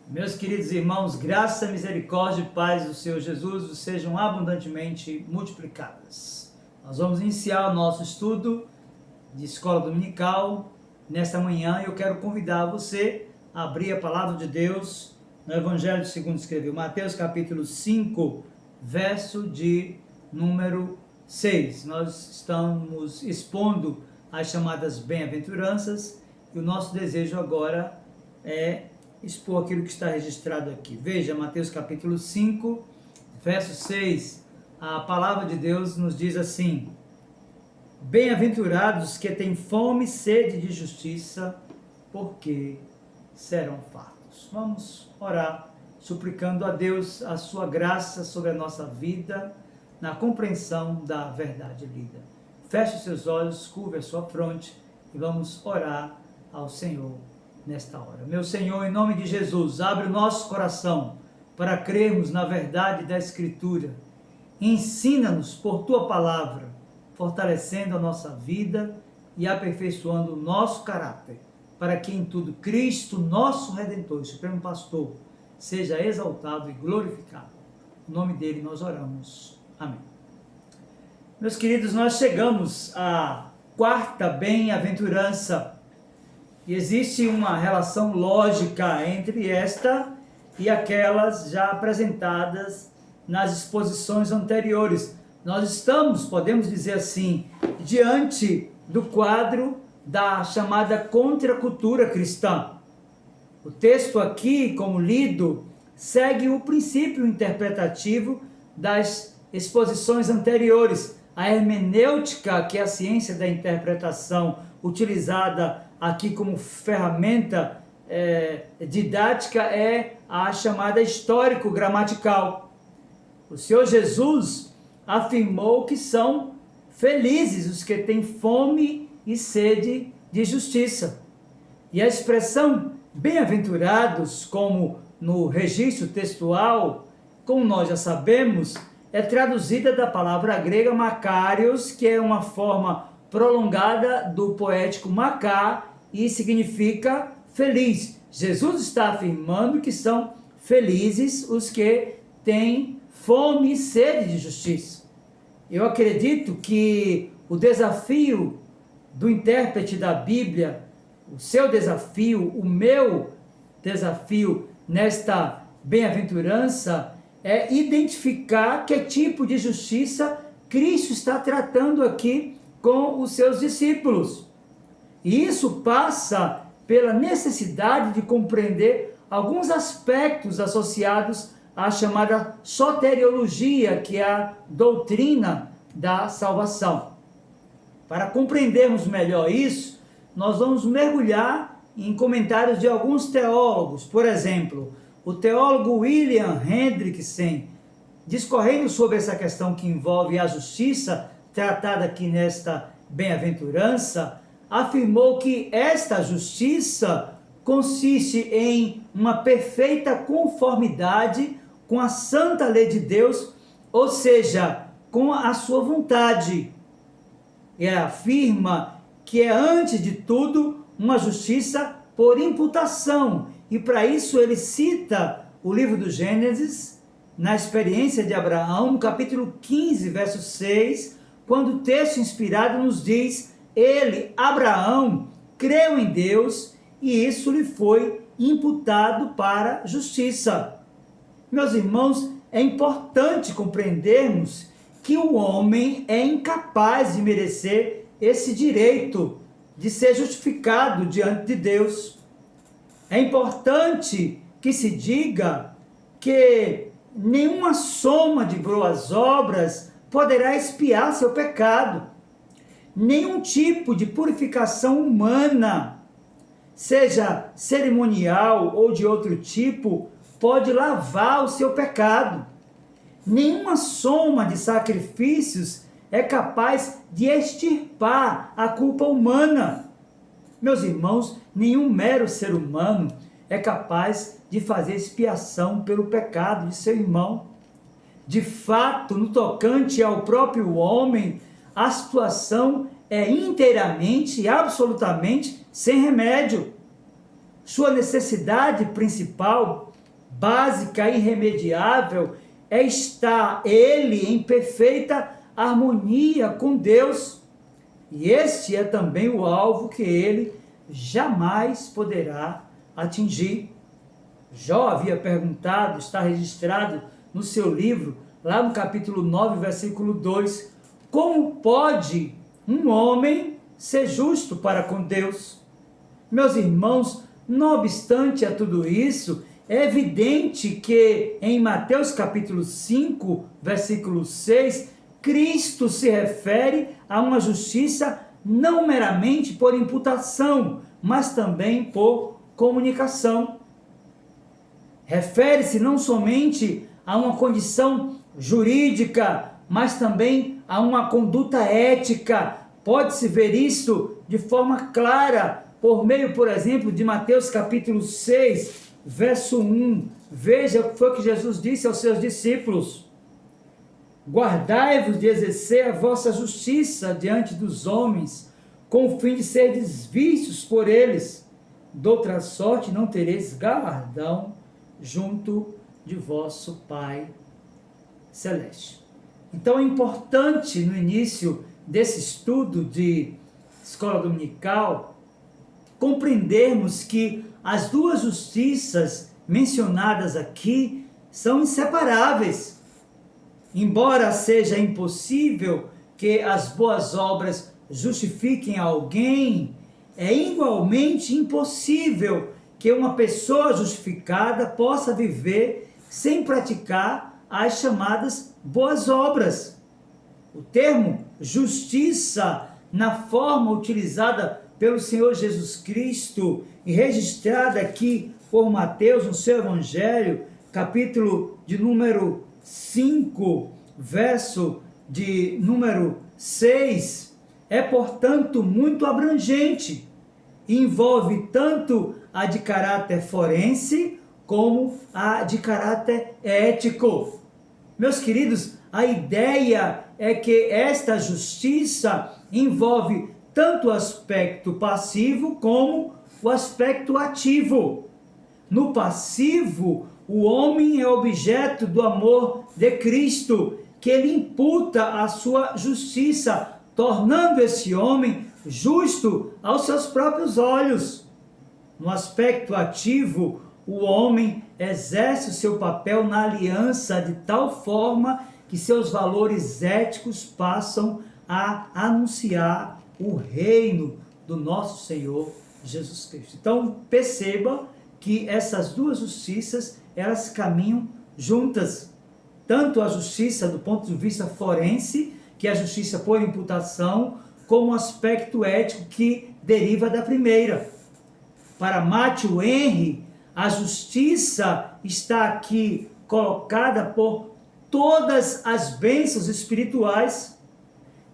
Meus queridos irmãos, graça, misericórdia e paz do Senhor Jesus sejam abundantemente multiplicadas. Nós vamos iniciar o nosso estudo de escola dominical nesta manhã e eu quero convidar você a abrir a palavra de Deus no Evangelho segundo escreveu Mateus capítulo 5, verso de número 6. Nós estamos expondo as chamadas bem-aventuranças e o nosso desejo agora é expor aquilo que está registrado aqui. Veja, Mateus capítulo 5, verso 6, a palavra de Deus nos diz assim: bem-aventurados que têm fome e sede de justiça, porque serão fartos. Vamos orar, suplicando a Deus a sua graça sobre a nossa vida, na compreensão da verdade lida. Feche os seus olhos, curve a sua fronte e vamos orar ao Senhor nesta hora. Meu Senhor, em nome de Jesus, abre o nosso coração para crermos na verdade da Escritura. Ensina-nos por Tua palavra, fortalecendo a nossa vida e aperfeiçoando o nosso caráter, para que em tudo Cristo, nosso Redentor e Supremo Pastor, seja exaltado e glorificado. Em nome dele nós oramos. Amém. Meus queridos, nós chegamos à quarta bem-aventurança. E existe uma relação lógica entre esta e aquelas já apresentadas nas exposições anteriores. Nós estamos, podemos dizer assim, diante do quadro da chamada contracultura cristã. O texto aqui, como lido, segue o princípio interpretativo das exposições anteriores. A hermenêutica, que é a ciência da interpretação utilizada aqui como ferramenta didática, é a chamada histórico-gramatical. O Senhor Jesus afirmou que são felizes os que têm fome e sede de justiça. E a expressão bem-aventurados, como no registro textual, como nós já sabemos, é traduzida da palavra grega makarios, que é uma forma prolongada do poético makar, e significa feliz. Jesus está afirmando que são felizes os que têm fome e sede de justiça. Eu acredito que o desafio do intérprete da Bíblia, o seu desafio, o meu desafio nesta bem-aventurança é identificar que tipo de justiça Cristo está tratando aqui com os seus discípulos. E isso passa pela necessidade de compreender alguns aspectos associados à chamada soteriologia, que é a doutrina da salvação. Para compreendermos melhor isso, nós vamos mergulhar em comentários de alguns teólogos. Por exemplo, o teólogo William Hendrickson, discorrendo sobre essa questão que envolve a justiça, tratada aqui nesta bem-aventurança, afirmou que esta justiça consiste em uma perfeita conformidade com a santa lei de Deus, ou seja, com a sua vontade. E afirma que é, antes de tudo, uma justiça por imputação. E para isso ele cita o livro do Gênesis, na experiência de Abraão, no capítulo 15, verso 6, quando o texto inspirado nos diz: ele, Abraão, creu em Deus e isso lhe foi imputado para justiça. Meus irmãos, é importante compreendermos que o homem é incapaz de merecer esse direito de ser justificado diante de Deus. É importante que se diga que nenhuma soma de boas obras poderá expiar seu pecado. Nenhum tipo de purificação humana, seja cerimonial ou de outro tipo, pode lavar o seu pecado. Nenhuma soma de sacrifícios é capaz de extirpar a culpa humana. Meus irmãos, nenhum mero ser humano é capaz de fazer expiação pelo pecado de seu irmão. De fato, no tocante ao próprio homem, a situação é inteiramente e absolutamente sem remédio. Sua necessidade principal básica e irremediável é estar ele em perfeita harmonia com Deus. E este é também o alvo que ele jamais poderá atingir. Jó havia perguntado, está registrado no seu livro, lá no capítulo 9, versículo 2, como pode um homem ser justo para com Deus? Meus irmãos, não obstante a tudo isso, é evidente que em Mateus capítulo 5, versículo 6, Cristo se refere a uma justiça não meramente por imputação, mas também por comunicação. Refere-se não somente a uma condição jurídica, mas também a uma conduta ética. Pode-se ver isso de forma clara por meio, por exemplo, de Mateus capítulo 6, verso 1. Veja o que foi que Jesus disse aos seus discípulos: guardai-vos de exercer a vossa justiça diante dos homens, com o fim de serdes vistos por eles. Doutra sorte não tereis galardão junto de vosso Pai Celeste. Então é importante, no início desse estudo de escola dominical, compreendermos que as duas justiças mencionadas aqui são inseparáveis. Embora seja impossível que as boas obras justifiquem alguém, é igualmente impossível que uma pessoa justificada possa viver sem praticar as chamadas boas obras. O termo justiça, na forma utilizada pelo Senhor Jesus Cristo e registrada aqui por Mateus no seu Evangelho, capítulo de número 5, verso de número 6, é, portanto, muito abrangente. Envolve tanto a de caráter forense como a de caráter ético. Meus queridos, a ideia é que esta justiça envolve tanto o aspecto passivo como o aspecto ativo. No passivo, o homem é objeto do amor de Cristo, que ele imputa a sua justiça, tornando esse homem justo aos seus próprios olhos. No aspecto ativo, o homem exerce o seu papel na aliança de tal forma que seus valores éticos passam a anunciar o reino do nosso Senhor Jesus Cristo. Então, perceba que essas duas justiças, elas caminham juntas. Tanto a justiça do ponto de vista forense, que é a justiça por imputação, como o aspecto ético que deriva da primeira. Para Matthew Henry, a justiça está aqui colocada por todas as bênçãos espirituais.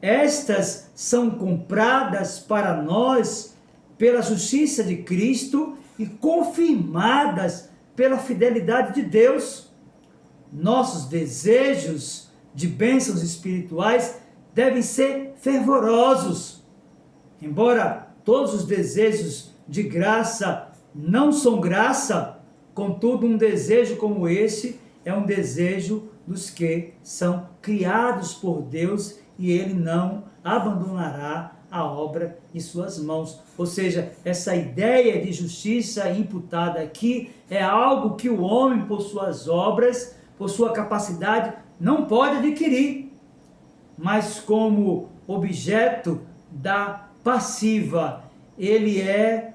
Estas são compradas para nós pela justiça de Cristo e confirmadas pela fidelidade de Deus. Nossos desejos de bênçãos espirituais devem ser fervorosos. Embora todos os desejos de graça não são graça, contudo, um desejo como esse é um desejo dos que são criados por Deus e Ele não abandonará a obra em suas mãos. Ou seja, essa ideia de justiça imputada aqui é algo que o homem, por suas obras, por sua capacidade, não pode adquirir, mas como objeto da passiva, ele é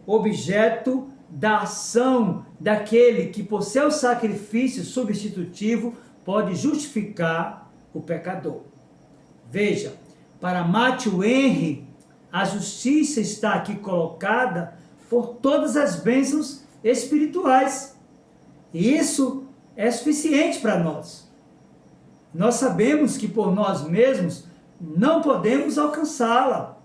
objeto da ação daquele que, por seu sacrifício substitutivo, pode justificar o pecador. Veja, para Matthew Henry, a justiça está aqui colocada por todas as bênçãos espirituais. E isso é suficiente para nós. Nós sabemos que por nós mesmos não podemos alcançá-la.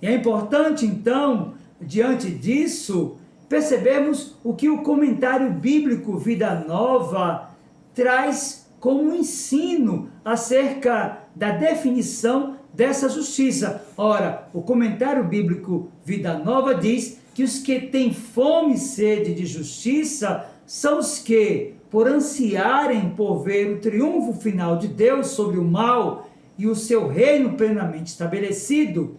E é importante, então, diante disso, percebermos o que o comentário bíblico Vida Nova traz como ensino acerca da definição dessa justiça. Ora, o comentário bíblico Vida Nova diz que os que têm fome e sede de justiça são os que, por ansiarem por ver o triunfo final de Deus sobre o mal e o seu reino plenamente estabelecido,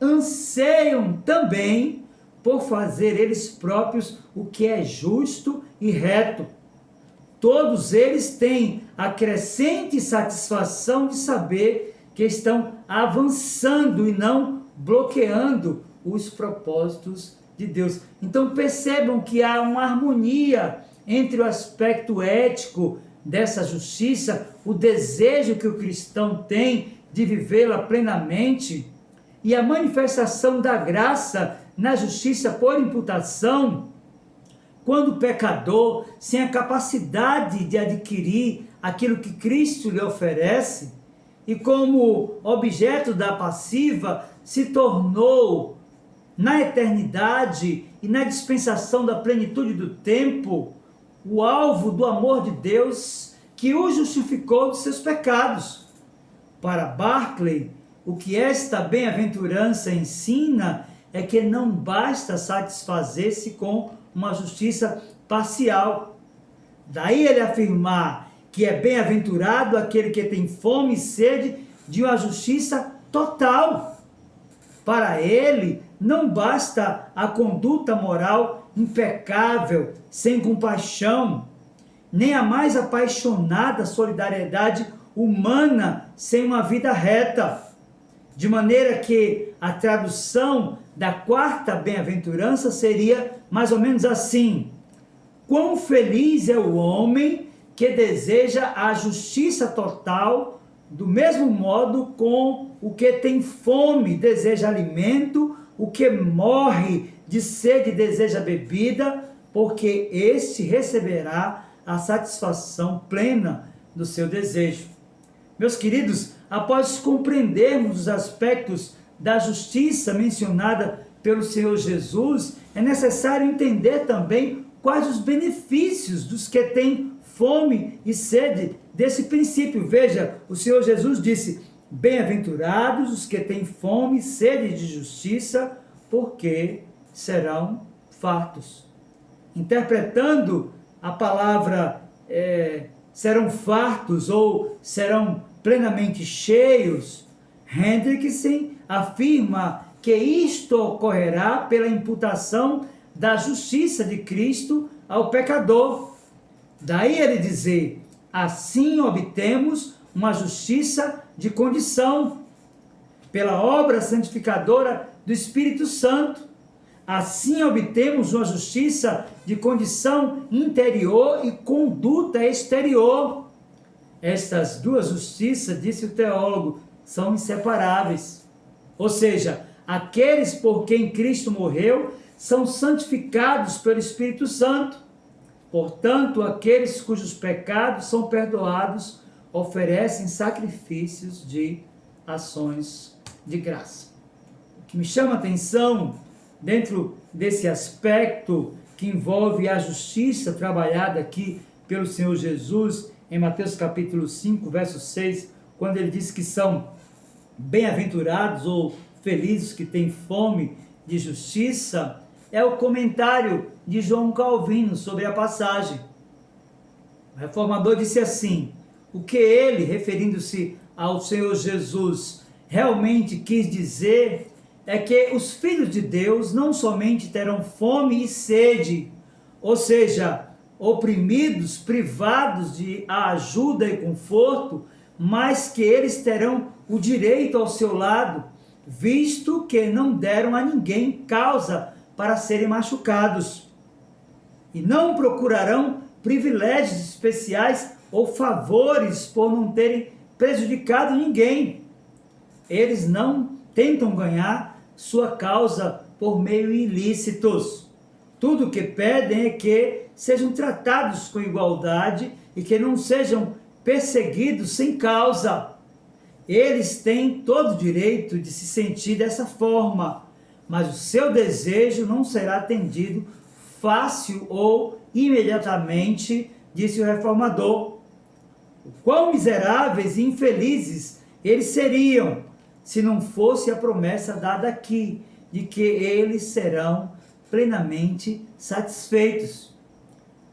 anseiam também por fazer eles próprios o que é justo e reto. Todos eles têm a crescente satisfação de saber que estão avançando e não bloqueando os propósitos de Deus. Então percebam que há uma harmonia entre o aspecto ético dessa justiça, o desejo que o cristão tem de vivê-la plenamente, e a manifestação da graça na justiça por imputação, quando o pecador, sem a capacidade de adquirir aquilo que Cristo lhe oferece, e como objeto da passiva, se tornou na eternidade e na dispensação da plenitude do tempo, o alvo do amor de Deus que o justificou dos seus pecados. Para Barclay, o que esta bem-aventurança ensina é que não basta satisfazer-se com uma justiça parcial. Daí ele afirmar que é bem-aventurado aquele que tem fome e sede de uma justiça total. Para ele, não basta a conduta moral impecável, sem compaixão, nem a mais apaixonada solidariedade humana sem uma vida reta. De maneira que a tradução da quarta bem-aventurança seria mais ou menos assim: quão feliz é o homem que deseja a justiça total, do mesmo modo com o que tem fome, deseja alimento, o que morre de sede deseja bebida, porque este receberá a satisfação plena do seu desejo. Meus queridos, após compreendermos os aspectos da justiça mencionada pelo Senhor Jesus, é necessário entender também quais os benefícios dos que têm fome e sede desse princípio. Veja, o Senhor Jesus disse: bem-aventurados os que têm fome e sede de justiça, porque serão fartos. Interpretando a palavra serão fartos ou serão plenamente cheios, Hendrickson afirma que isto ocorrerá pela imputação da justiça de Cristo ao pecador. Daí ele dizer: assim obtemos uma justiça de condição, pela obra santificadora do Espírito Santo. Assim obtemos uma justiça de condição interior e conduta exterior. Estas duas justiças, disse o teólogo, são inseparáveis. Ou seja, aqueles por quem Cristo morreu são santificados pelo Espírito Santo. Portanto, aqueles cujos pecados são perdoados oferecem sacrifícios de ações de graça. O que me chama a atenção dentro desse aspecto que envolve a justiça trabalhada aqui pelo Senhor Jesus, em Mateus capítulo 5, verso 6, quando ele diz que são bem-aventurados ou felizes que têm fome de justiça, é o comentário de João Calvino sobre a passagem. O reformador disse assim: o que ele, referindo-se ao Senhor Jesus, realmente quis dizer é que os filhos de Deus não somente terão fome e sede, ou seja, oprimidos, privados de ajuda e conforto, mas que eles terão o direito ao seu lado, visto que não deram a ninguém causa para serem machucados, e não procurarão privilégios especiais ou favores por não terem prejudicado ninguém. Eles não tentam ganhar sua causa por meio ilícitos. Tudo o que pedem é que sejam tratados com igualdade e que não sejam perseguidos sem causa. Eles têm todo o direito de se sentir dessa forma, mas o seu desejo não será atendido fácil ou imediatamente, disse o reformador. O quão miseráveis e infelizes eles seriam se não fosse a promessa dada aqui, de que eles serão plenamente satisfeitos.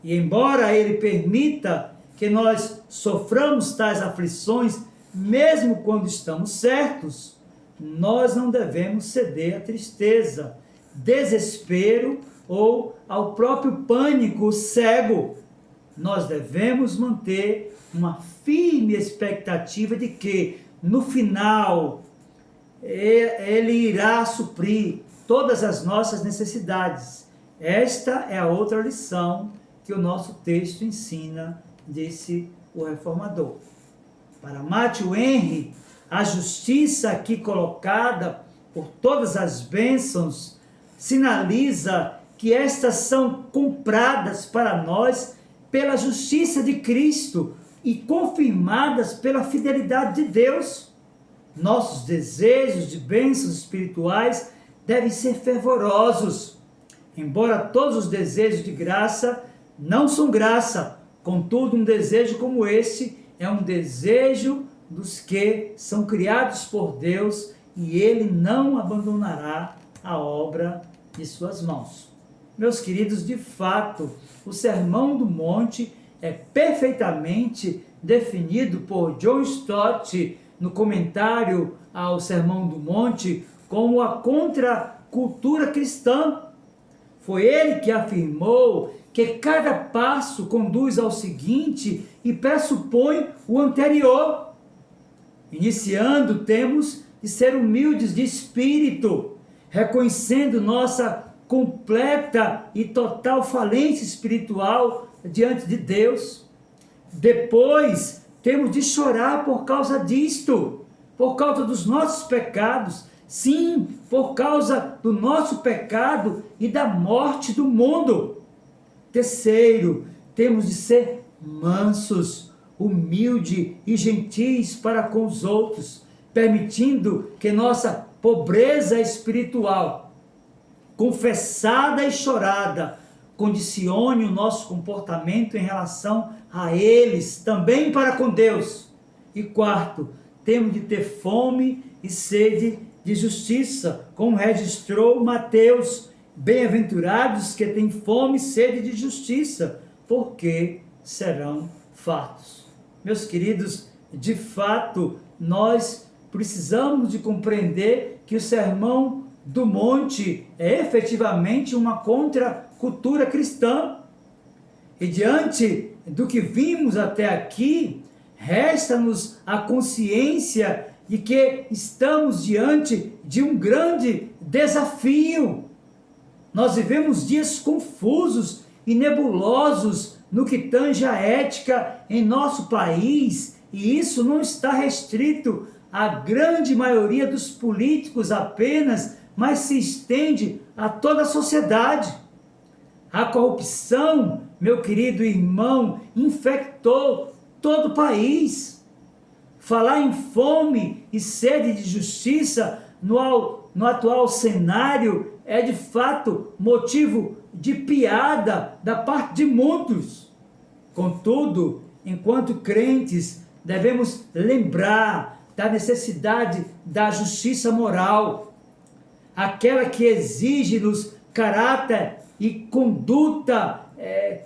E embora Ele permita que nós soframos tais aflições, mesmo quando estamos certos, nós não devemos ceder à tristeza, desespero ou ao próprio pânico cego. Nós devemos manter uma firme expectativa de que, no final, Ele irá suprir todas as nossas necessidades. Esta é a outra lição que o nosso texto ensina, disse o reformador. Para Matthew Henry, a justiça aqui colocada por todas as bênçãos sinaliza que estas são compradas para nós pela justiça de Cristo e confirmadas pela fidelidade de Deus. Nossos desejos de bênçãos espirituais devem ser fervorosos. Embora todos os desejos de graça não são graça, contudo, um desejo como este é um desejo dos que são criados por Deus e Ele não abandonará a obra de suas mãos. Meus queridos, de fato, o Sermão do Monte é perfeitamente definido por John Stott no comentário ao Sermão do Monte como a contracultura cristã. Foi ele que afirmou que cada passo conduz ao seguinte e pressupõe o anterior. Iniciando, temos de ser humildes de espírito, reconhecendo nossa completa e total falência espiritual diante de Deus. Depois, temos de chorar por causa disto, por causa dos nossos pecados, sim, por causa do nosso pecado e da morte do mundo. Terceiro, temos de ser mansos, humildes e gentis para com os outros, permitindo que nossa pobreza espiritual, confessada e chorada, condicione o nosso comportamento em relação a eles, também para com Deus. E quarto, temos de ter fome e sede de justiça, como registrou Mateus: bem-aventurados que têm fome e sede de justiça, porque serão fartos. Meus queridos, de fato, nós precisamos de compreender que o Sermão do Monte é efetivamente uma contracultura cristã. E diante do que vimos até aqui, resta-nos a consciência de que estamos diante de um grande desafio. Nós vivemos dias confusos e nebulosos no que tange a ética em nosso país, e isso não está restrito à grande maioria dos políticos apenas, mas se estende a toda a sociedade. A corrupção, meu querido irmão, infectou todo o país. Falar em fome e sede de justiça no atual cenário é de fato motivo de piada da parte de muitos. Contudo, enquanto crentes, devemos lembrar da necessidade da justiça moral, aquela que exige-nos caráter e conduta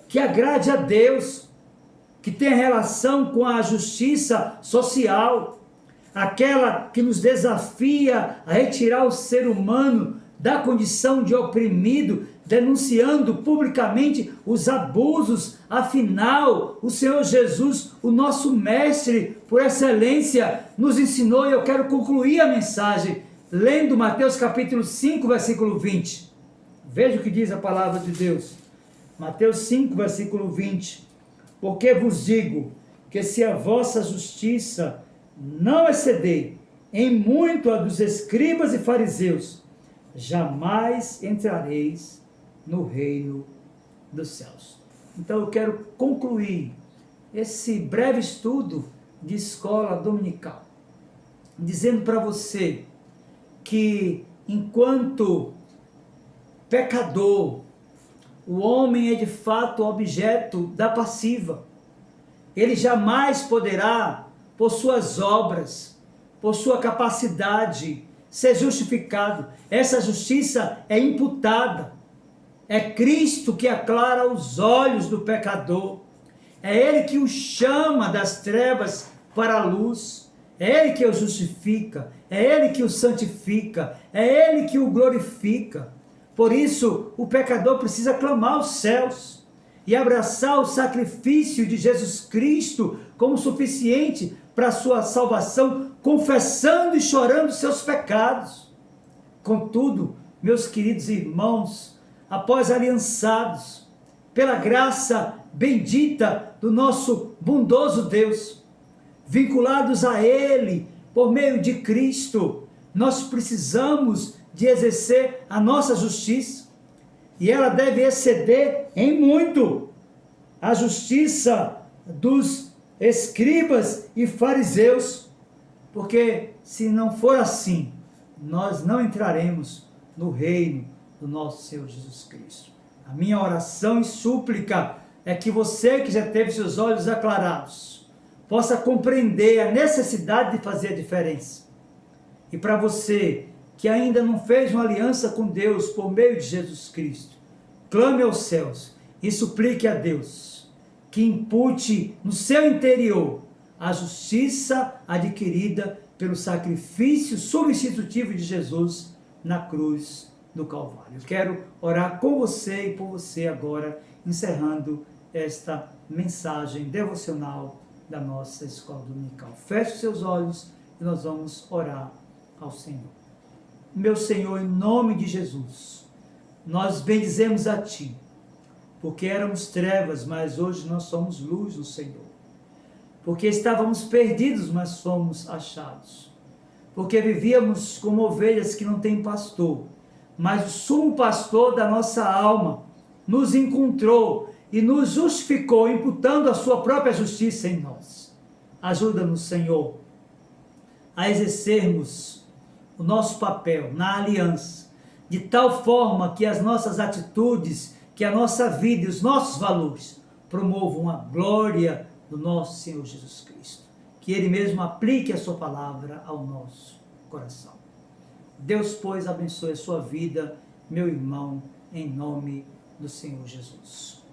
que agrade a Deus, que tem relação com a justiça social, aquela que nos desafia a retirar o ser humano da condição de oprimido, denunciando publicamente os abusos. Afinal, o Senhor Jesus, o nosso mestre por excelência, nos ensinou, e eu quero concluir a mensagem lendo Mateus capítulo 5, versículo 20. Veja o que diz a palavra de Deus. Mateus 5, versículo 20. Porque vos digo que se a vossa justiça não exceder em muito a dos escribas e fariseus, jamais entrareis no reino dos céus. Então eu quero concluir esse breve estudo de escola dominical, dizendo para você que enquanto pecador, o homem é de fato objeto da passiva. Ele jamais poderá, por suas obras, por sua capacidade, ser justificado. Essa justiça é imputada. É Cristo que aclara os olhos do pecador. É Ele que o chama das trevas para a luz. É Ele que o justifica. É Ele que o santifica. É Ele que o glorifica. Por isso, o pecador precisa clamar aos céus e abraçar o sacrifício de Jesus Cristo como suficiente para a sua salvação, confessando e chorando seus pecados. Contudo, meus queridos irmãos, após aliançados pela graça bendita do nosso bondoso Deus, vinculados a Ele por meio de Cristo, nós precisamos de exercer a nossa justiça, e ela deve exceder em muito a justiça dos escribas e fariseus, porque se não for assim, nós não entraremos no reino do nosso Senhor Jesus Cristo. A minha oração e súplica é que você que já teve seus olhos aclarados, possa compreender a necessidade de fazer a diferença. E para você que ainda não fez uma aliança com Deus por meio de Jesus Cristo, clame aos céus e suplique a Deus que impute no seu interior a justiça adquirida pelo sacrifício substitutivo de Jesus na cruz do Calvário. Eu quero orar com você e por você agora, encerrando esta mensagem devocional da nossa escola dominical. Feche seus olhos e nós vamos orar ao Senhor. Meu Senhor, em nome de Jesus, nós bendizemos a Ti, porque éramos trevas, mas hoje nós somos luz do Senhor. Porque estávamos perdidos, mas fomos achados. Porque vivíamos como ovelhas que não têm pastor, mas o sumo pastor da nossa alma nos encontrou e nos justificou, imputando a sua própria justiça em nós. Ajuda-nos, Senhor, a exercermos o nosso papel na aliança, de tal forma que as nossas atitudes, que a nossa vida e os nossos valores promovam a glória do nosso Senhor Jesus Cristo. Que Ele mesmo aplique a sua palavra ao nosso coração. Deus, pois, abençoe a sua vida, meu irmão, em nome do Senhor Jesus.